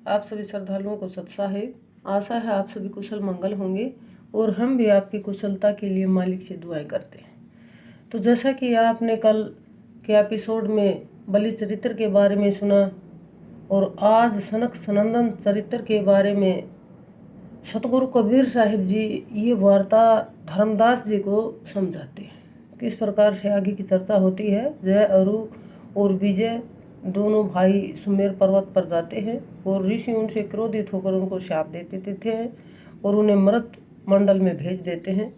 आप सभी श्रद्धालुओं को सत्साहिब। आशा है आप सभी कुशल मंगल होंगे और हम भी आपकी कुशलता के लिए मालिक से दुआएं करते हैं। तो जैसा कि आपने कल के एपिसोड में बलि चरित्र के बारे में सुना और आज सनक सनंदन चरित्र के बारे में सतगुरु कबीर साहिब जी ये वार्ता धर्मदास जी को समझाते हैं। किस प्रकार से आगे की चर्चा होती है। जय अरु और विजय दोनों भाई सुमेर पर्वत पर जाते हैं और ऋषि उनसे क्रोधित होकर उनको शाप देते हैं और उन्हें मृत मंडल में भेज देते हैं।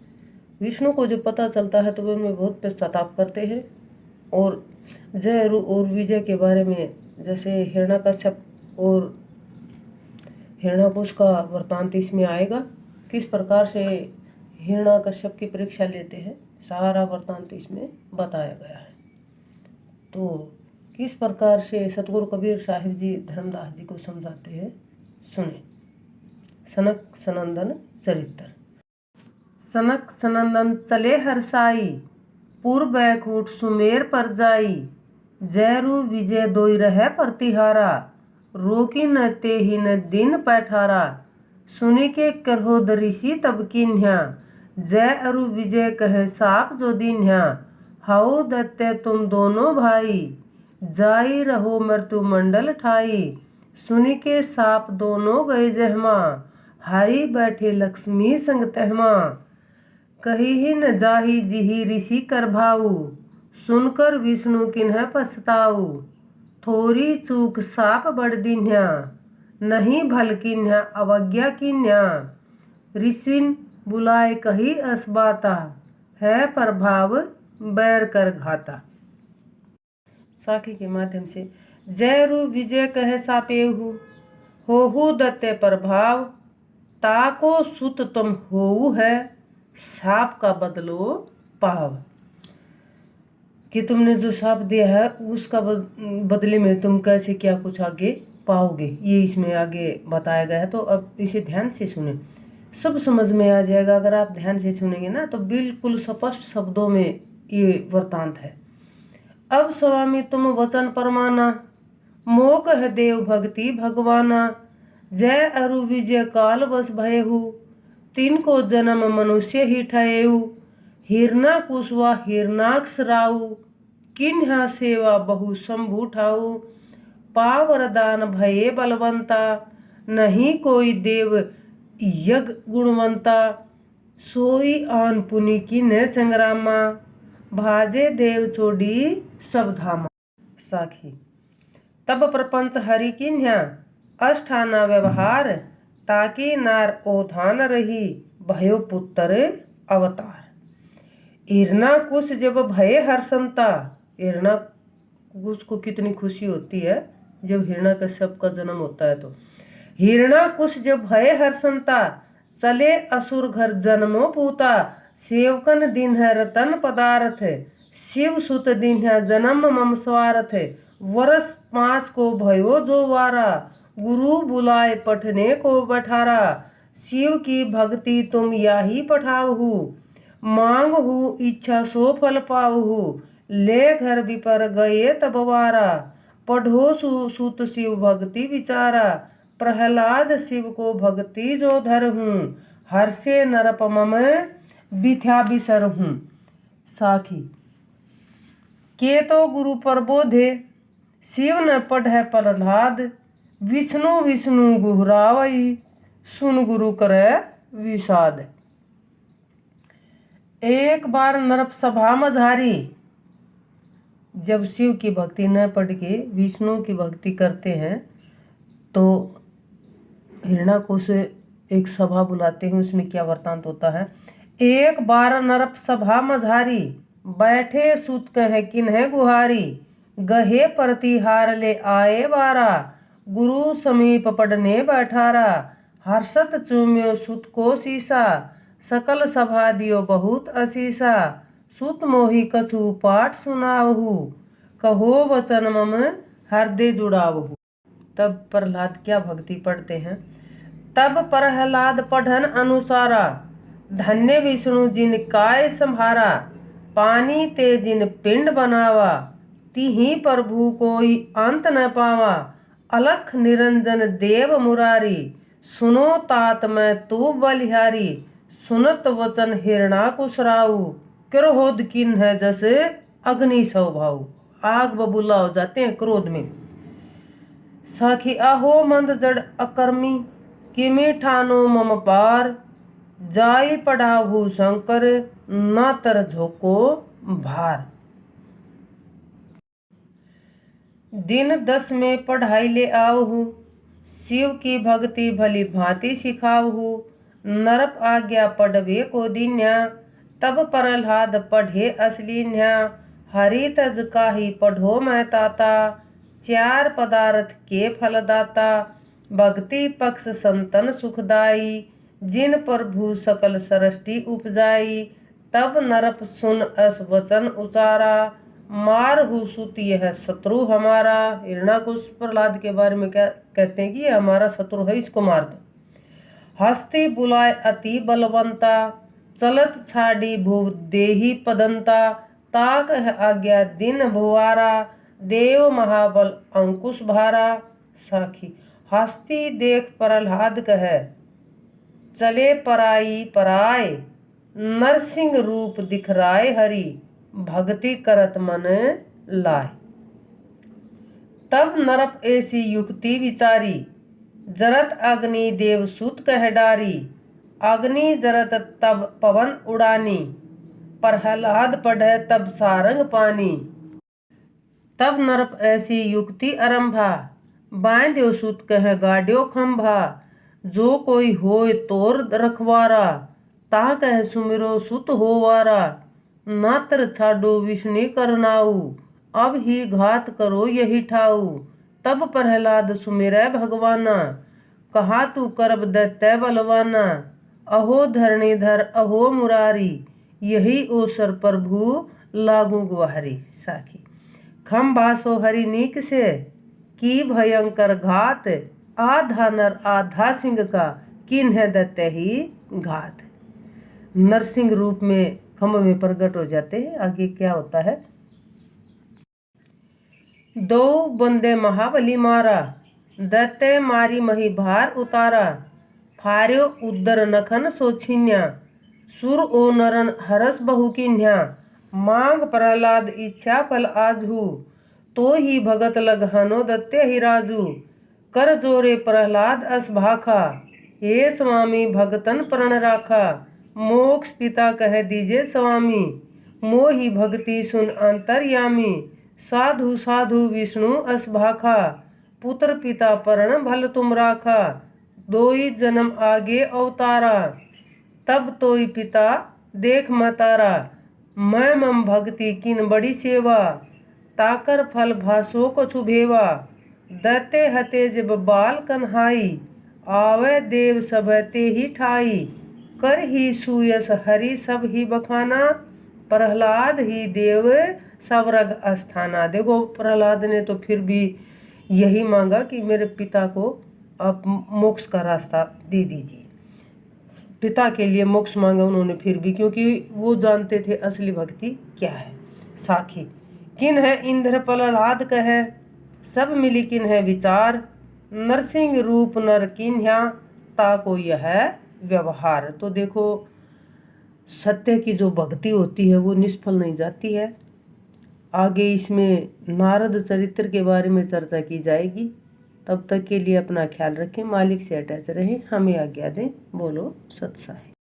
विष्णु को जब पता चलता है तो वे उनमें बहुत पश्चाताप करते हैं। और जय अरु और विजय के बारे में जैसे हिरण्याकश्यप और हिरण्याकुश का वृत्तांत इसमें आएगा। किस प्रकार से हिरण्याकश्यप की परीक्षा लेते हैं सारा वृत्तांत इसमें बताया गया है। तो किस प्रकार से सतगुरु कबीर साहिब जी धर्मदास जी को समझाते हैं, सुने। सनक सनंदन चरित्र। सनक सनंदन चले हरसाई, पूर्व बैकुंठ सुमेर पर जाई। जयरु विजय दोई रहे प्रतिहारा, रोकी न ते ही न दिन पैठारा। सुनी के करहो ऋषि तब किन्ह्या, जय अरु विजय कहे साप जो दिन्ह्या। हाउ दत्ते तुम दोनों भाई, जाई रहो मृत्यु मंडल ठाई। सुनी के साप दोनों गए जहमा, हारी बैठे लक्ष्मी संग तहमा। कही ही न जाही जिही ऋषि कर भाऊ, सुनकर विष्णु किन्ह पछताऊ। थोड़ी चूक साप बड़ दिन्ह्या, नहीं भल किन्ह्या अवज्ञा किन्ह्या। ऋषिन बुलाए कही असबाता, है प्रभाव बैर कर घाता। साखी के माध्यम से जयरु विजय कहे सापेहु, होहु दत्ते प्रभाव। ताको सुत तुम होऊ है, साप का बदलो पाव। कि तुमने जो साप दिया है उसका बदले में तुम कैसे क्या कुछ आगे पाओगे, ये इसमें आगे बताया गया है। तो अब इसे ध्यान से सुने, सब समझ में आ जाएगा। अगर आप ध्यान से सुनेंगे ना तो बिल्कुल स्पष्ट शब्दों में ये वृत्तांत है। अब स्वामी तुम वचन परमाना, मोह कह देव भक्ति भगवाना। जय अरु विजय काल बस भयहु, तिनको जन्म मनुष्य ही ठयेहु। हिरणाकुश व हिरणाक्ष राऊ, किन्हा सेवा बहु शंभु ठाऊ। पावरदान भये बलवंता, नहीं कोई देव यज्ञ गुणवंता। सोई आन पुनि किन्ह संग्रामा, भाजे देव छोड़ी सब धामा। साखी। तब प्रपंच हरि किन्ह्या, अष्ठाना व्यवहार। ताकि नार ओधान रही, भयो पुत्र अवतार। हिरणाकुश जब भय हर्षंता, हिरणाकुश को कितनी खुशी होती है जब हिरण्याकश्यप का जन्म होता है। तो हिरणाकुश जब भय हर्षंता, चले असुर घर जन्मो पूता। सेवकन दिन है रतन पदार्थ, शिव सुत दिन है जन्म मम स्वार्थ। वर्ष 5 को भयो जो वारा, गुरु बुलाए पठने को बैठारा। शिव की भक्ति तुम याही पठावहु, मांग हु इच्छा सो फल पावहु। ले घर विपर गए तब वारा, पढ़ो सुत शिव भक्ति विचारा। प्रहलाद शिव को भक्ति जो धर हूँ, हर्षे नरपम बिथ्या बिसर हूँ। साखी। के तो गुरु प्रबोधे, शिव न पढ़े प्रहलाद। विष्णु विष्णु गुहरावई, सुन गुरु करे विषाद। एक बार नरप सभा मझारी, जब शिव की भक्ति न पढ़ के विष्णु की भक्ति करते हैं तो हिरण्याकुश एक सभा बुलाते हैं। उसमें क्या वृत्तांत होता है। एक बार नरप सभा मझारी, बैठे सुत कहे किन्ह गुहारी। गहे प्रतिहार ले आए बारा, गुरु समीप पढ़ने बैठारा। हर्षत चूम्यो सुत को शीशा, सकल सभा दियो बहुत अशीसा। सुत मोहि कछु पाठ सुनावहु, कहो वचन मम हृदय जुड़ावहु। तब प्रहलाद क्या भक्ति पढ़ते हैं। तब प्रहलाद पढ़न अनुसारा, धन्य विष्णु जिन काय संभारा। पानी ते जिन पिंड बनावा, तिहि प्रभु कोई अंत न पावा। अलख निरंजन देव मुरारी, सुनो तात मैं तू बलिहारी, सुनत वचन हिरणा कुसराऊ, क्रोध किन है जैसे अग्नि स्वभाव। आग बबूला हो जाते हैं क्रोध में। साखी आहो मंद जड़ अकर्मी, किमी ठानो मम पार, जाई पढ़ाहु शंकर, ना तर झोंको भार। दिन 10 में पढ़ाई ले आवहु, शिव की भक्ति भली भांति सिखावहु, नरप आज्ञा पढ़वे को दीन्या, तब प्रहलाद पढ़े असली न्या, हरि तज काही पढ़ो मैं ताता, 4 पदार्थ के फलदाता, भक्ति पक्ष संतन सुखदाई, जिन प्रभु सकल सृष्टि उपजाई, तब नरप सुन अस वचन उचारा, मारहु सुत यह शत्रु हमारा। हिरणाकुश प्रहलाद के बारे में क्या कहते हैं कि ये हमारा शत्रु है, इसको मार दो। हस्ती बुलाए अति बलवंता, चलत छाड़ी भुव देही पदंता, ताक है आज्ञा दिन भुआरा, देव महाबल अंकुश भारा। साखी हस्ती देख प्रहलाद कहे, चले पराई पराय, नरसिंह रूप दिखराय हरि, भक्ति करत मन लाए। तब नरप ऐसी युक्ति विचारी, जरत अग्नि देव सूत कह डारी, अग्नि जरत तब पवन उड़ानी, प्रहलाद पढ़े तब सारंग पानी। तब नरप ऐसी युक्ति आरंभा, बांध्यो सूत कह गाड्यो खंभा, जो कोई होय तोर रखवारा, ता कह सुमिरो सुत होवारा, नात्र छाडो विष्णु करनाऊ, अब ही घात करो यही ठाऊ। तब प्रहलाद सुमिरै भगवाना, कहा तू करब दैत्य बलवाना, अहो धरणीधर अहो मुरारी, यही ओसर प्रभु लागू गुहारी। साखी खंभा सो हरि नीक से, की भयंकर घात, आधा नर आधा सिंह का, किन्ह दैत्य ही घात। नरसिंह रूप में खंभ में प्रकट हो जाते हैं। आगे क्या होता है, दो बंदे महाबली मारा, दैत्य मारी मही भार उतारा, फार्यो उदर नखन सो छीन्या, सुर ओ नरन हरस बहु किन्या, मांग प्रहलाद इच्छा फल आजहू, तो ही भगत लगहनो दैत्य ही राजू, कर जोरे प्रहलाद अस भाखा, हे स्वामी भगतन प्रण राखा, मोक्ष पिता कह दीजे स्वामी, मोहि भक्ति सुन अंतर्यामी, साधु साधु विष्णु अस भाखा, पुत्र पिता प्रण भल तुम राखा, दोई जन्म आगे अवतारा, तब तोई पिता देख मतारा, मैं मम भक्ति किन बड़ी सेवा, ताकर फल भासो को छुभेवा, दैत्य हते जब बाल कन्हाई, आवे देव सब ते ही ठाई, कर ही सुयस हरि सब ही बखाना, प्रहलाद ही देव सवरग अस्थाना। देखो प्रहलाद ने तो फिर भी यही मांगा कि मेरे पिता को आप मोक्ष का रास्ता दे दीजिए। पिता के लिए मोक्ष मांगा उन्होंने फिर भी, क्योंकि वो जानते थे असली भक्ति क्या है। साखी किन है इंद्र प्रहलाद कहे, सब मिली किन है विचार, नरसिंह रूप नर किन्या, ताको यह व्यवहार। तो देखो सत्य की जो भक्ति होती है वो निष्फल नहीं जाती है। आगे इसमें नारद चरित्र के बारे में चर्चा की जाएगी। तब तक के लिए अपना ख्याल रखें, मालिक से अटैच रहें, हमें आज्ञा दें। बोलो सत साई।